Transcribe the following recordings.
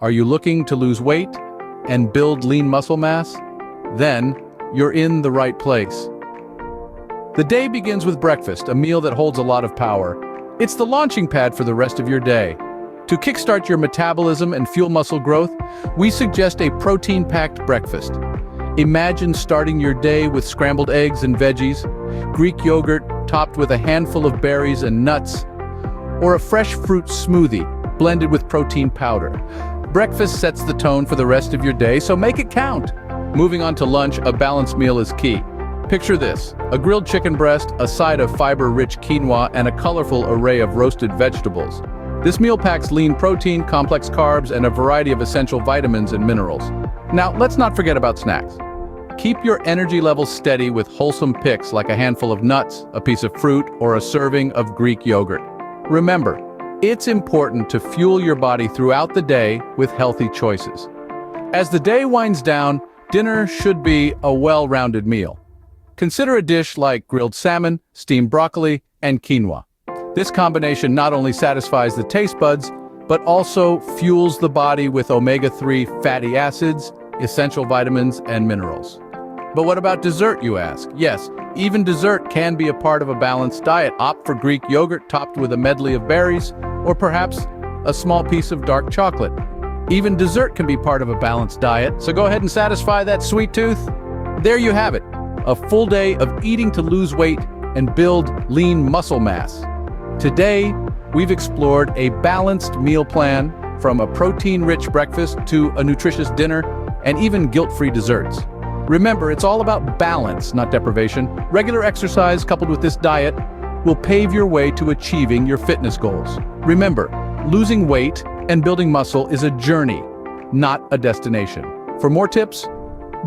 Are you looking to lose weight and build lean muscle mass? Then, you're in the right place. The day begins with breakfast, a meal that holds a lot of power. It's the launching pad for the rest of your day. To kickstart your metabolism and fuel muscle growth, we suggest a protein-packed breakfast. Imagine starting your day with scrambled eggs and veggies, Greek yogurt topped with a handful of berries and nuts, or a fresh fruit smoothie blended with protein powder. Breakfast sets the tone for the rest of your day, so make it count. Moving on to lunch, a balanced meal is key. Picture this: a grilled chicken breast, a side of fiber-rich quinoa, and a colorful array of roasted vegetables. This meal packs lean protein, complex carbs, and a variety of essential vitamins and minerals. Now, let's not forget about snacks. Keep your energy levels steady with wholesome picks like a handful of nuts, a piece of fruit, or a serving of Greek yogurt. Remember, it's important to fuel your body throughout the day with healthy choices. As the day winds down, dinner should be a well-rounded meal. Consider a dish like grilled salmon, steamed broccoli, and quinoa. This combination not only satisfies the taste buds, but also fuels the body with omega-3 fatty acids, essential vitamins, and minerals. But what about dessert, you ask? Yes, even dessert can be a part of a balanced diet. Opt for Greek yogurt topped with a medley of berries, or perhaps a small piece of dark chocolate. Even dessert can be part of a balanced diet, so go ahead and satisfy that sweet tooth. There you have it, a full day of eating to lose weight and build lean muscle mass. Today, we've explored a balanced meal plan, from a protein-rich breakfast to a nutritious dinner, and even guilt-free desserts. Remember, it's all about balance, not deprivation. Regular exercise coupled with this diet will pave your way to achieving your fitness goals. Remember, losing weight and building muscle is a journey, not a destination. For more tips,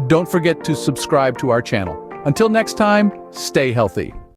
don't forget to subscribe to our channel. Until next time, stay healthy.